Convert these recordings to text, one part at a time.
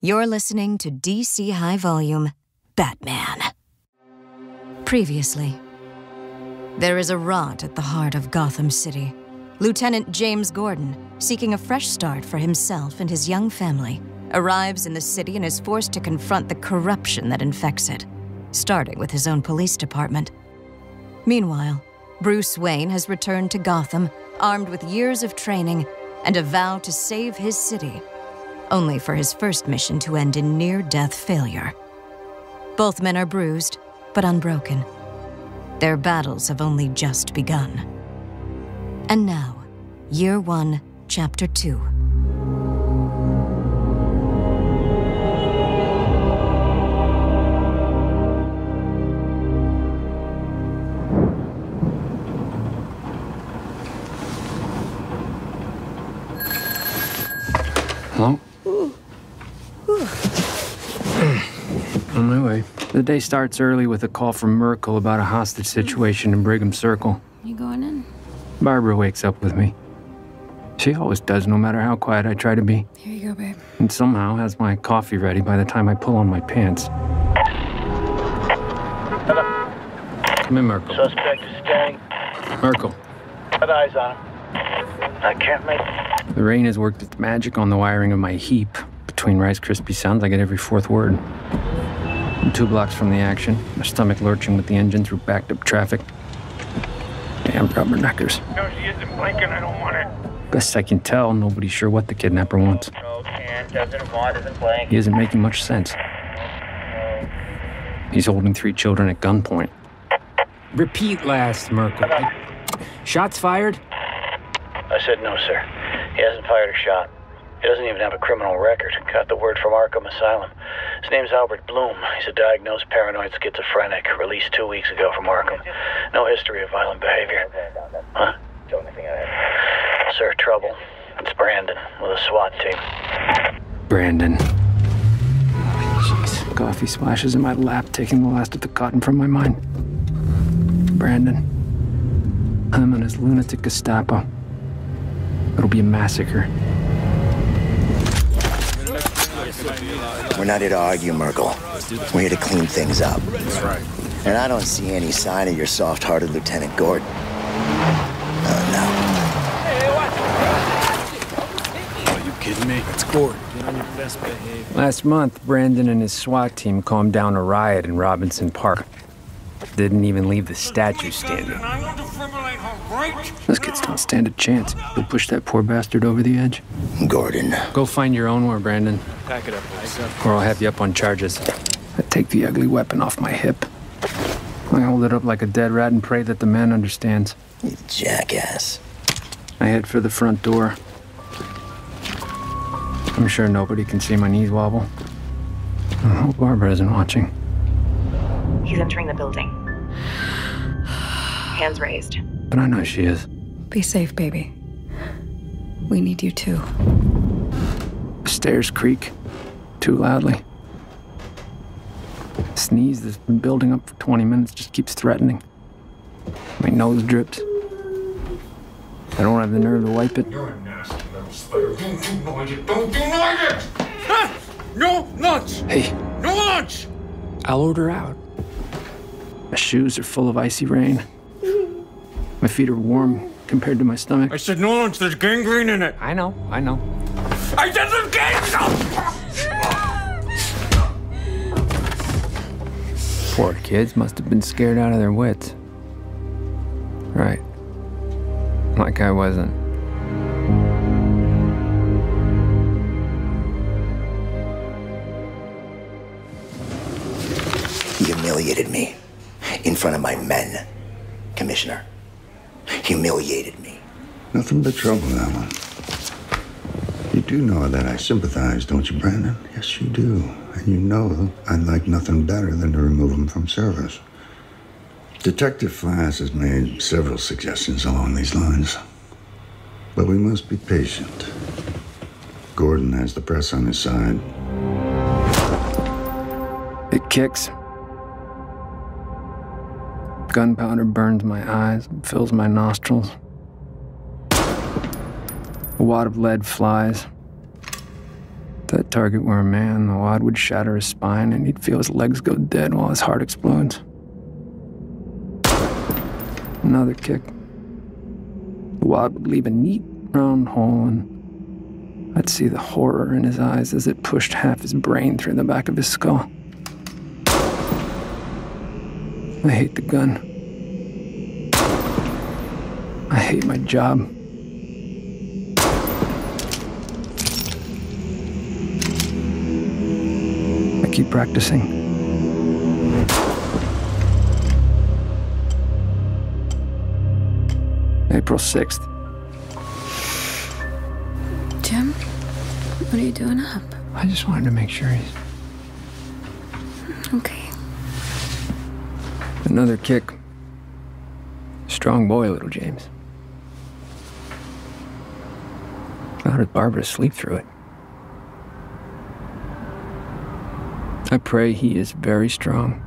You're listening to DC High Volume, Batman. Previously, there is a rot at the heart of Gotham City. Lieutenant James Gordon, seeking a fresh start for himself and his young family, arrives in the city and is forced to confront the corruption that infects it, starting with his own police department. Meanwhile, Bruce Wayne has returned to Gotham, armed with years of training and a vow to save his city, only for his first mission to end in near-death failure. Both men are bruised, but unbroken. Their battles have only just begun. And now, Year 1, Chapter 2. Hello? On my way. The day starts early with a call from Merkel about a hostage situation in Brigham Circle. You going in? Barbara wakes up with me. She always does, no matter how quiet I try to be. Here you go, babe. And somehow has my coffee ready by the time I pull on my pants. Hello. Come in, Merkel. Suspect is staying. Merkel. Got eyes on him. I can't make... The rain has worked its magic on the wiring of my heap. Between Rice Krispie sounds, I get every fourth word. I'm 2 blocks from the action, my stomach lurching with the engine through backed-up traffic. Damn rubberneckers. No, she isn't blinking. I don't want it. Best I can tell, nobody's sure what the kidnapper wants. No, can't, doesn't want, isn't blinking. He isn't making much sense. He's holding 3 children at gunpoint. Repeat last, Merkel. Shots fired? I said no, sir. He hasn't fired a shot. He doesn't even have a criminal record. Got the word from Arkham Asylum. His name's Albert Bloom. He's a diagnosed paranoid schizophrenic, released 2 weeks ago from Arkham. No history of violent behavior. Huh? Sir, trouble. It's Brandon with a SWAT team. Brandon. Jeez. Coffee splashes in my lap, taking the last of the cotton from my mind. Brandon. Him and his lunatic Gestapo. It'll be a massacre. We're not here to argue, Merkel. We're here to clean things up. That's right. And I don't see any sign of your soft-hearted Lieutenant Gordon. No. Are you kidding me? It's Gordon. Get on your best behavior. Last month, Brandon and his SWAT team calmed down a riot in Robinson Park. Didn't even leave the statue standing. Those kids don't stand a chance. They'll push that poor bastard over the edge. Gordon. Go find your own war, Brandon. Pack it up, please. Or I'll have you up on charges. I take the ugly weapon off my hip. I hold it up like a dead rat and pray that the man understands. You jackass. I head for the front door. I'm sure nobody can see my knees wobble. I hope Barbara isn't watching. He's entering the building. Hands raised. But I know she is. Be safe, baby. We need you too. The stairs creak too loudly. The sneeze that's been building up for 20 minutes just keeps threatening. My nose drips. I don't have the nerve to wipe it. You're a nasty little spider. Don't deny it. Don't deny it! Ah! No lunch! Hey. No lunch! I'll order out. My shoes are full of icy rain. My feet are warm compared to my stomach. I said no lunch. There's gangrene in it. I know. I said there's gangrene! Poor kids must have been scared out of their wits. Right. Like I wasn't. He humiliated me. In front of my men. Commissioner. Humiliated me. Nothing but trouble, Namun. You do know that I sympathize, don't you, Brandon? Yes, you do. And you know I'd like nothing better than to remove him from service. Detective Flass has made several suggestions along these lines. But we must be patient. Gordon has the press on his side. It kicks. Gunpowder burns my eyes and fills my nostrils. A wad of lead flies. that target were a man, the wad would shatter his spine and he'd feel his legs go dead while his heart explodes. Another kick. The wad would leave a neat, round hole, and I'd see the horror in his eyes as it pushed half his brain through the back of his skull. I hate the gun. I hate my job. I keep practicing. April 6th. Jim, what are you doing up? I just wanted to make sure he's... Okay. Another kick. Strong boy, little James. How did Barbara sleep through it? I pray he is very strong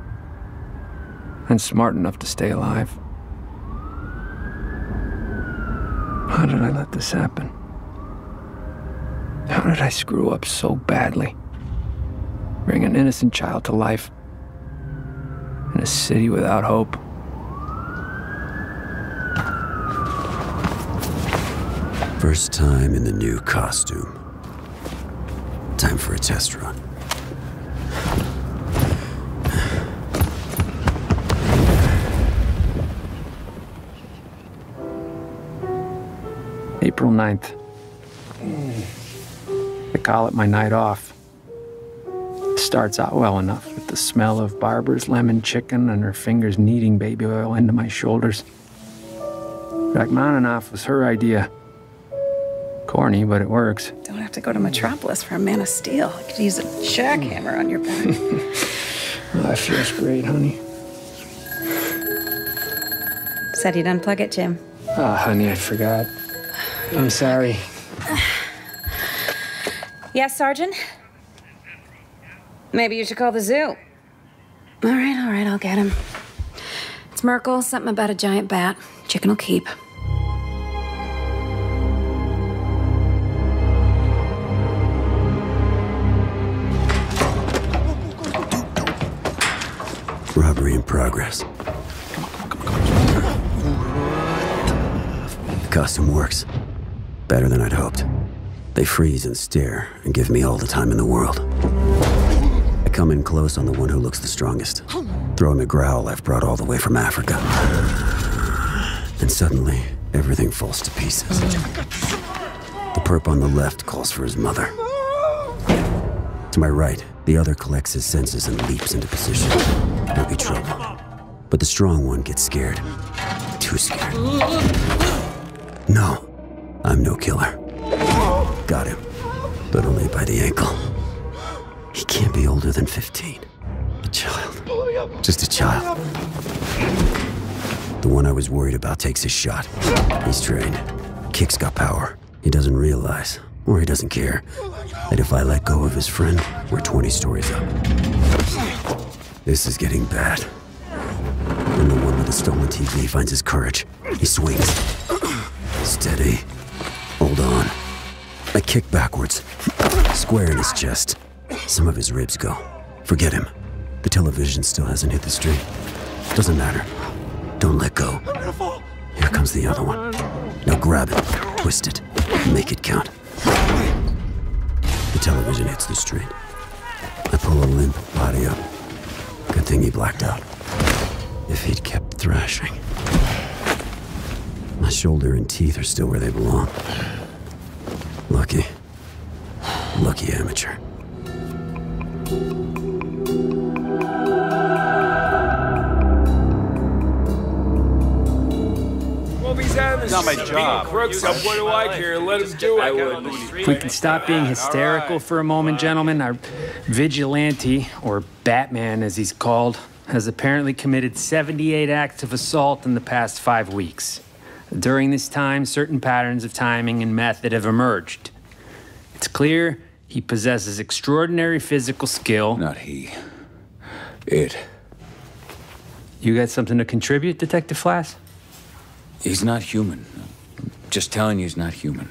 and smart enough to stay alive. How did I let this happen? How did I screw up so badly? Bring an innocent child to life in a city without hope. First time in the new costume. Time for a test run. April 9th. I call it my night off. It starts out well enough with the smell of Barbara's lemon chicken and her fingers kneading baby oil into my shoulders. Rachmaninoff was her idea. Corny, but it works. Don't have to go to Metropolis for a Man of Steel. You could use a jackhammer on your back. Oh, that feels great, honey. Said you'd unplug it, Jim. Oh, honey, I forgot. I'm sorry. Yes, Sergeant? Maybe you should call the zoo. All right, I'll get him. It's Merkel, something about a giant bat. Chicken will keep. Robbery in progress. The costume works. Better than I'd hoped. They freeze and stare and give me all the time in the world. I come in close on the one who looks the strongest. Throw him a growl I've brought all the way from Africa. And suddenly, everything falls to pieces. The perp on the left calls for his mother. To my right, the other collects his senses and leaps into position. There'll be trouble. But the strong one gets scared. Too scared. No, I'm no killer. Got him, but only by the ankle. He can't be older than 15. A child. Just a child. The one I was worried about takes his shot. He's trained. Kick's got power. He doesn't realize, or he doesn't care, that if I let go of his friend, we're 20 stories up. This is getting bad. When the one with the stolen TV finds his courage, he swings. Steady. Hold on. I kick backwards, square in his chest. Some of his ribs go. Forget him. The television still hasn't hit the street. Doesn't matter. Don't let go. Here comes the other one. Now grab it, twist it, make it count. The television hits the street. I pull a limp body up. Good thing he blacked out. If he'd kept thrashing. My shoulder and teeth are still where they belong. Lucky. Lucky amateur. It's not my job. Crooks, what do I care? Let him do it. If we can stop being hysterical for a moment, gentlemen, our vigilante, or Batman as he's called, has apparently committed 78 acts of assault in the past 5 weeks. During this time, certain patterns of timing and method have emerged. It's clear he possesses extraordinary physical skill. Not he. It. You got something to contribute, Detective Flass? He's not human. Just telling you he's not human.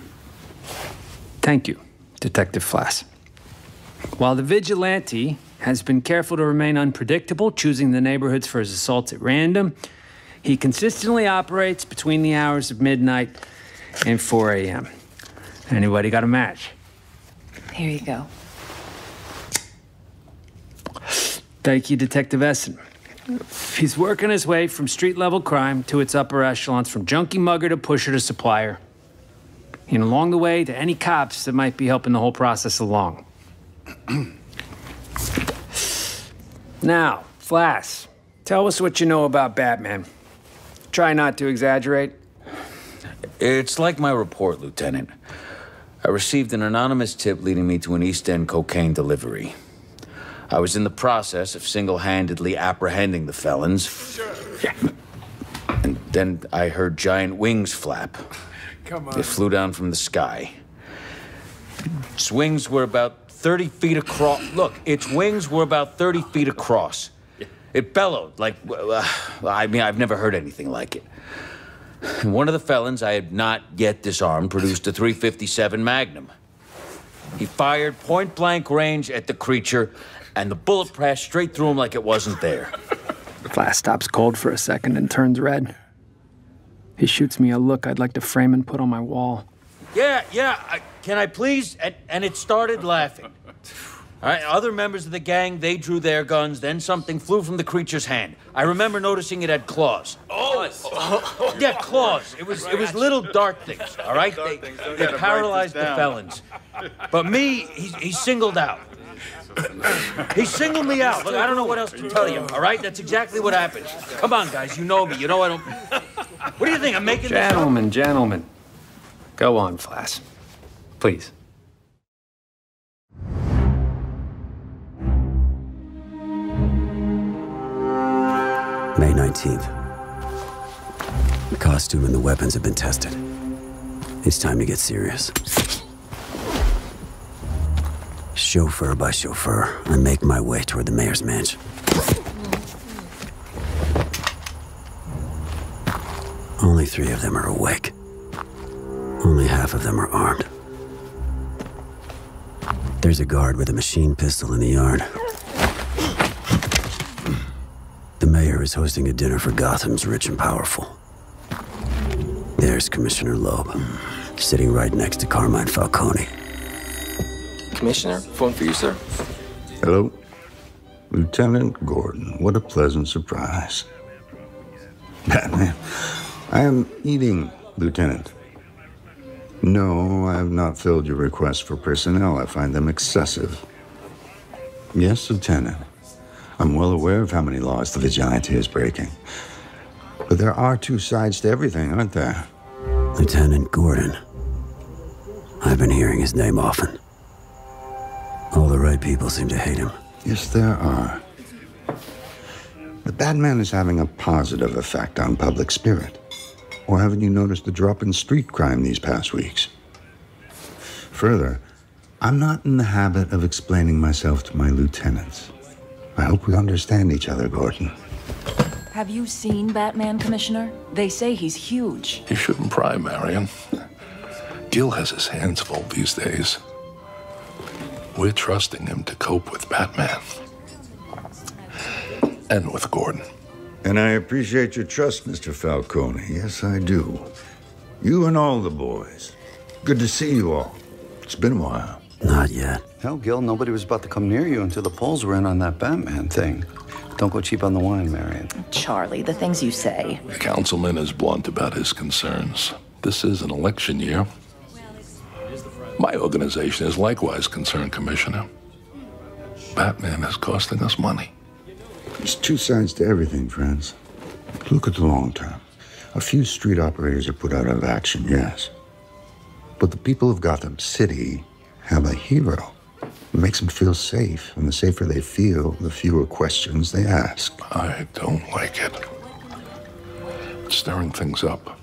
Thank you, Detective Flass. While the vigilante has been careful to remain unpredictable, choosing the neighborhoods for his assaults at random, he consistently operates between the hours of midnight and 4 a.m. Anybody got a match? Here you go. Thank you, Detective Essen. He's working his way from street-level crime to its upper echelons, from junkie mugger to pusher to supplier. And along the way, to any cops that might be helping the whole process along. Now, Flass, tell us what you know about Batman. Try not to exaggerate. It's like my report, Lieutenant. I received an anonymous tip leading me to an East End cocaine delivery. I was in the process of single-handedly apprehending the felons. And then I heard giant wings flap. Come on. They flew down from the sky. Its wings were about 30 feet across. Look, its wings were about 30 feet across. It bellowed like, I mean, I've never heard anything like it. And one of the felons I had not yet disarmed produced a .357 Magnum. He fired point-blank range at the creature, and the bullet passed straight through him like it wasn't there. Flass stops cold for a second and turns red. He shoots me a look I'd like to frame and put on my wall. Yeah, can I please? And it started laughing. All right, other members of the gang, they drew their guns, then something flew from the creature's hand. I remember noticing it had claws. Oh! Yeah, claws. It was little dart things, all right? They paralyzed the felons. But me, he singled out. He singled me out. Look, I don't know what else to tell you, all right? That's exactly what happened. Come on, guys, you know me. You know I don't... What do you think, I'm making this up? Gentlemen. Go on, Flass. Please. May 19th. The costume and the weapons have been tested. It's time to get serious. Chauffeur by chauffeur, I make my way toward the mayor's mansion. Only 3 of them are awake. Only half of them are armed. There's a guard with a machine pistol in the yard. The mayor is hosting a dinner for Gotham's rich and powerful. There's Commissioner Loeb, sitting right next to Carmine Falcone. Commissioner, phone for you, sir. Hello? Lieutenant Gordon, what a pleasant surprise. Batman, I am eating, Lieutenant. No, I have not filled your request for personnel. I find them excessive. Yes, Lieutenant. I'm well aware of how many laws the vigilante is breaking. But there are 2 sides to everything, aren't there? Lieutenant Gordon. I've been hearing his name often. All the right people seem to hate him. Yes, there are. The Batman is having a positive effect on public spirit. Or haven't you noticed the drop in street crime these past weeks? Further, I'm not in the habit of explaining myself to my lieutenants. I hope we understand each other, Gordon. Have you seen Batman, Commissioner? They say he's huge. You shouldn't pry, Marion. Gil has his hands full these days. We're trusting him to cope with Batman. And with Gordon. And I appreciate your trust, Mr. Falcone. Yes, I do. You and all the boys. Good to see you all. It's been a while. Not yet. Hell, Gil, nobody was about to come near you until the polls were in on that Batman thing. Don't go cheap on the wine, Marion. Charlie, the things you say. The councilman is blunt about his concerns. This is an election year. My organization is likewise concerned, Commissioner. Batman is costing us money. There's 2 sides to everything, friends. Look at the long term. A few street operators are put out of action, yes. But the people of Gotham City have a hero. It makes them feel safe, and the safer they feel, the fewer questions they ask. I don't like it. It's stirring things up.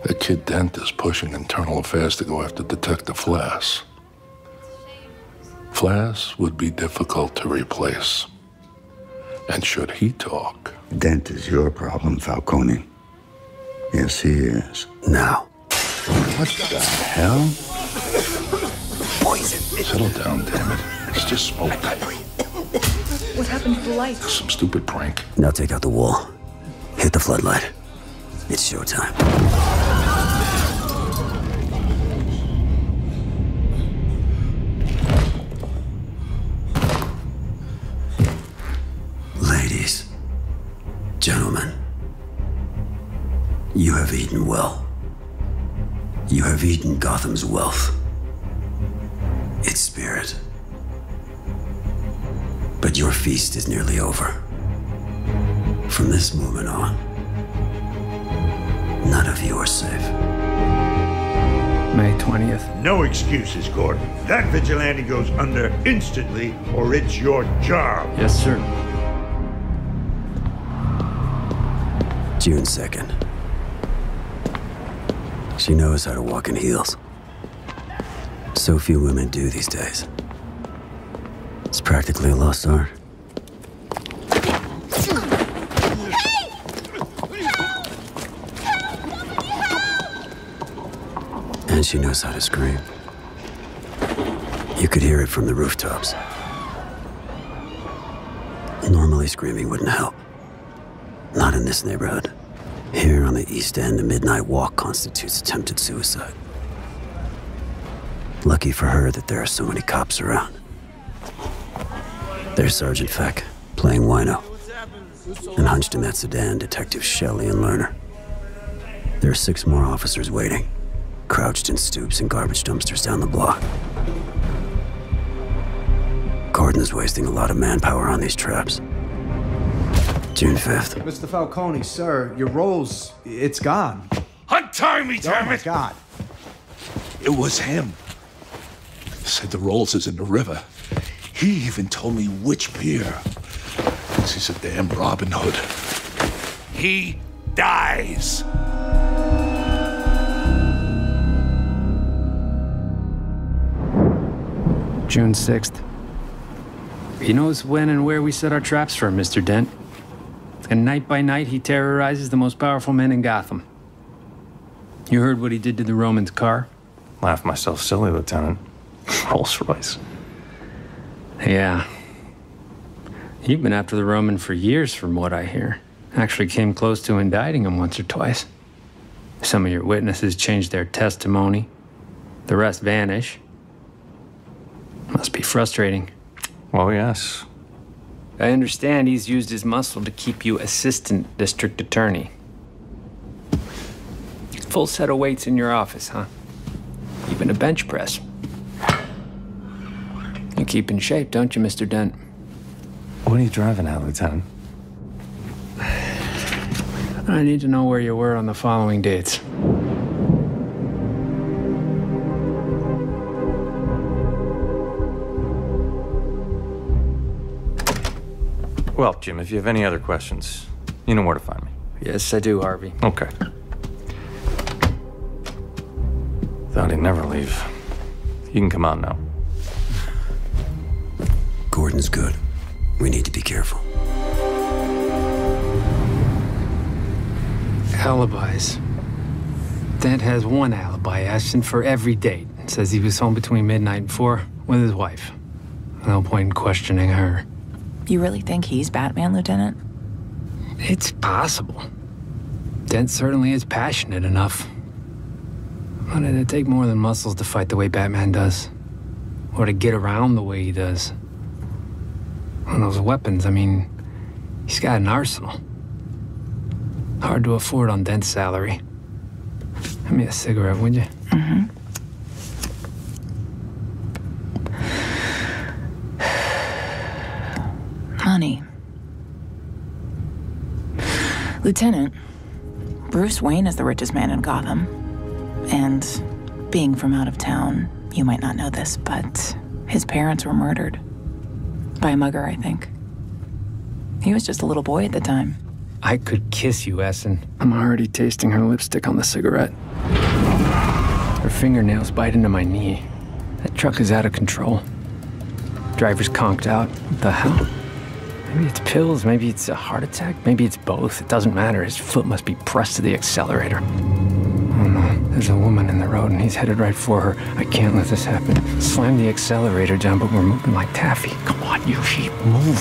That kid Dent is pushing internal affairs to go after Detective Flass. Flass would be difficult to replace. And should he talk... Dent is your problem, Falcone. Yes, he is. Now. What the hell? Poison. Settle down, damn it. It's just smoke. What happened to the lights? Some stupid prank. Now take out the wall. Hit the floodlight. It's showtime. Ladies, gentlemen, you have eaten well. You have eaten Gotham's wealth, its spirit. But your feast is nearly over. From this moment on, none of you are safe. May 20th. No excuses, Gordon. That vigilante goes under instantly, or it's your job. Yes, sir. June 2nd. She knows how to walk in heels. So few women do these days. It's practically a lost art. And she knows how to scream. You could hear it from the rooftops. Normally screaming wouldn't help. Not in this neighborhood. Here on the East End, a midnight walk constitutes attempted suicide. Lucky for her that there are so many cops around. There's Sergeant Feck, playing wino. And hunched in that sedan, Detectives Shelley and Lerner. There are 6 more officers waiting, crouched in stoops and garbage dumpsters down the block. Gordon's wasting a lot of manpower on these traps. June 5th. Mr. Falcone, sir, your rolls, it's gone. Untie me, damn it! Oh, my God. It was him. Said the Rolls is in the river. He even told me which pier. He's a damn Robin Hood. He dies. June 6th. He knows when and where we set our traps for him, Mr. Dent. And night by night, he terrorizes the most powerful men in Gotham. You heard what he did to the Roman's car? Laugh myself silly, Lieutenant. Rolls Royce. Yeah. You've been after the Roman for years, from what I hear. Actually came close to indicting him once or twice. Some of your witnesses changed their testimony. The rest vanish. Must be frustrating. Well, yes. I understand he's used his muscle to keep you assistant district attorney. Full set of weights in your office, huh? Even a bench press. You keep in shape, don't you, Mr. Dent? What are you driving at, Lieutenant? I need to know where you were on the following dates. Well, Jim, if you have any other questions, you know where to find me. Yes, I do, Harvey. Okay. Thought he'd never leave. You can come out now. Gordon's good. We need to be careful. Alibis. Dent has one alibi, Ashton, for every date. Says he was home between midnight and 4 with his wife. No point in questioning her. You really think he's Batman, Lieutenant? It's possible. Dent certainly is passionate enough. But it'd take more than muscles to fight the way Batman does. Or to get around the way he does. And those weapons, I mean, he's got an arsenal. Hard to afford on Dent's salary. Give me a cigarette, would you? Mm-hmm. Money. Lieutenant, Bruce Wayne is the richest man in Gotham. And being from out of town, you might not know this, but his parents were murdered. By a mugger, I think. He was just a little boy at the time. I could kiss you, Essen. I'm already tasting her lipstick on the cigarette. Her fingernails bite into my knee. That truck is out of control. Driver's conked out. What the hell? Maybe it's pills, maybe it's a heart attack, maybe it's both. It doesn't matter. His foot must be pressed to the accelerator. Oh no, There's a woman in the road and he's headed right for her. I can't let this happen. Slam the accelerator down, but we're moving like taffy. Come on, you sheep, move.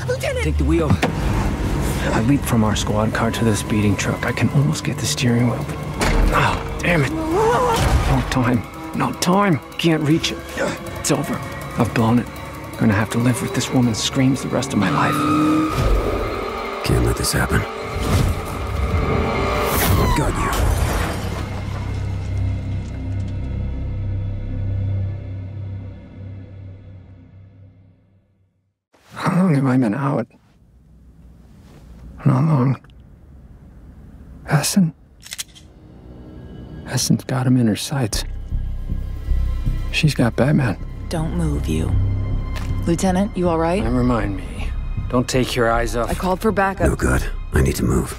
Lieutenant! Take the wheel. I leap from our squad car to the speeding truck. I can almost get the steering wheel. Oh, damn it. No time. No time. Can't reach it. It's over. I've blown it. Gonna have to live with this woman's screams the rest of my life. Can't let this happen. Got you. How long have I been out? Not long. Essen's got him in her sights. She's got Batman. Don't move, you. Lieutenant, you all right? And remind me. Don't take your eyes off. I called for backup. No good. I need to move.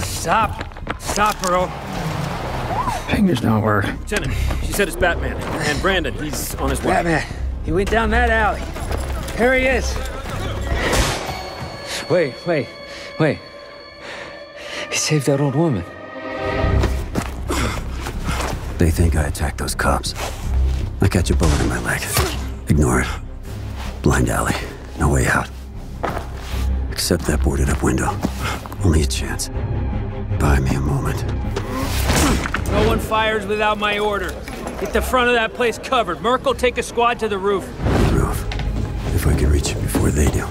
Stop! Stop, Earl. Fingers don't work. Lieutenant, she said it's Batman. And Brandon, he's on his way. Batman, he went down that alley. Here he is. Wait. He saved that old woman. They think I attacked those cops. I catch a bullet in my leg. Ignore it. Blind alley. No way out. Except that boarded up window. Only a chance. Buy me a moment. No one fires without my order. Get the front of that place covered. Merkel, take a squad to the roof. Roof. If I can reach it before they do.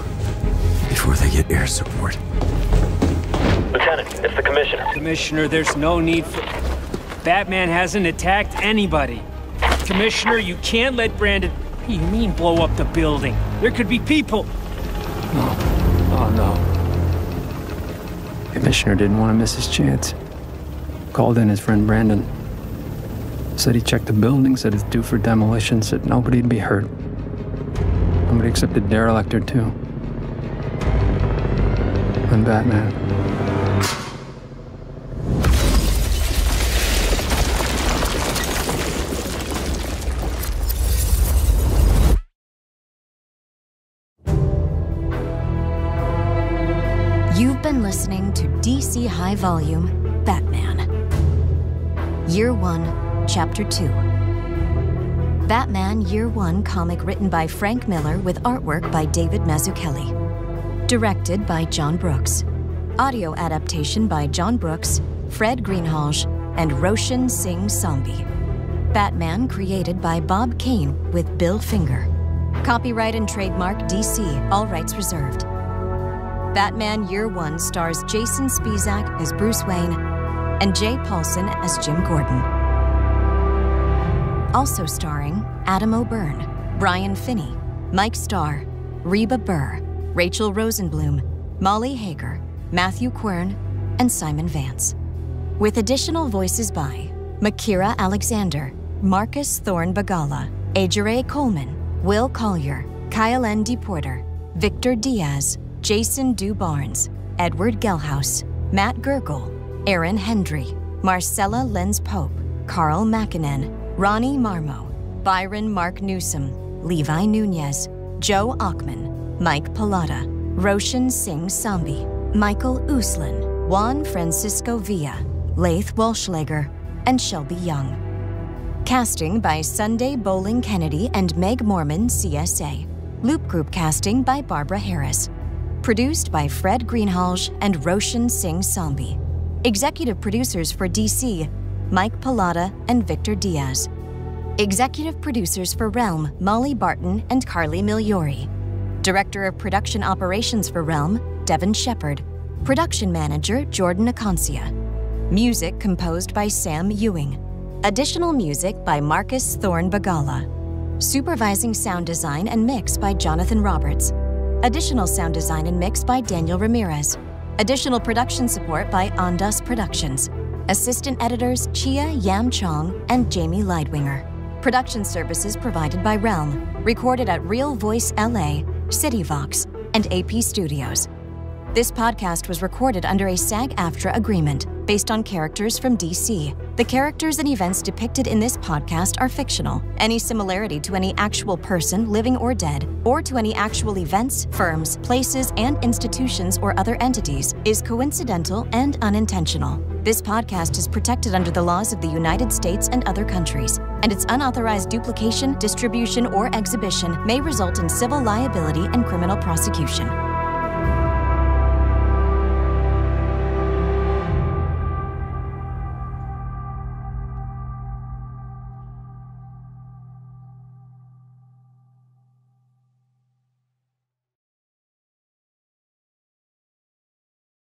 Before they get air support. Lieutenant, it's the Commissioner. Commissioner, there's no need for... Batman hasn't attacked anybody. Commissioner, you can't let Brandon... What do you mean blow up the building? There could be people. No. Oh, no. Commissioner didn't want to miss his chance. Called in his friend Brandon. Said he checked the building, said it's due for demolition, said nobody'd be hurt. Nobody except the derelict or two. And Batman. You've been listening to DC High Volume, Batman. Year 1, Chapter 2. Batman Year 1 comic written by Frank Miller with artwork by David Mazzucchelli. Directed by John Brooks. Audio adaptation by John Brooks, Fred Greenhalgh, and Roshan Singh Sambi. Batman created by Bob Kane with Bill Finger. Copyright and trademark DC, all rights reserved. Batman Year 1 stars Jason Spizak as Bruce Wayne and Jay Paulson as Jim Gordon. Also starring Adam O'Byrne, Brian Finney, Mike Starr, Reba Burr, Rachel Rosenblum, Molly Hager, Matthew Quern, and Simon Vance. With additional voices by Makira Alexander, Marcus Thorne Bagala, Ajare Coleman, Will Collier, Kyle N. DePorter, Victor Diaz, Jason Du Barnes, Edward Gelhaus, Matt Gergel, Aaron Hendry, Marcella Lenz-Pope, Carl Makinen, Ronnie Marmo, Byron Mark Newsom, Levi Nunez, Joe Ockman, Mike Pallotta, Roshan Singh Sambi, Michael Uslan, Juan Francisco Villa, Laith Walschlager, and Shelby Young. Casting by Sunday Bowling Kennedy and Meg Mormon, CSA. Loop Group casting by Barbara Harris. Produced by Fred Greenhalgh and Roshan Singh Sambi. Executive producers for DC, Mike Pallotta and Victor Diaz. Executive producers for Realm, Molly Barton and Carly Migliori. Director of Production Operations for Realm, Devin Shepard. Production Manager, Jordan Acancia. Music composed by Sam Ewing. Additional music by Marcus Thorne Bagala. Supervising sound design and mix by Jonathan Roberts. Additional sound design and mix by Daniel Ramirez. Additional production support by Ondas Productions. Assistant editors Chia Yam Chong and Jamie Leidwinger. Production services provided by Realm. Recorded at Real Voice LA, CityVox, and AP Studios. This podcast was recorded under a SAG-AFTRA agreement based on characters from DC. The characters and events depicted in this podcast are fictional. Any similarity to any actual person, living or dead, or to any actual events, firms, places, and institutions or other entities is coincidental and unintentional. This podcast is protected under the laws of the United States and other countries, and its unauthorized duplication, distribution, or exhibition may result in civil liability and criminal prosecution.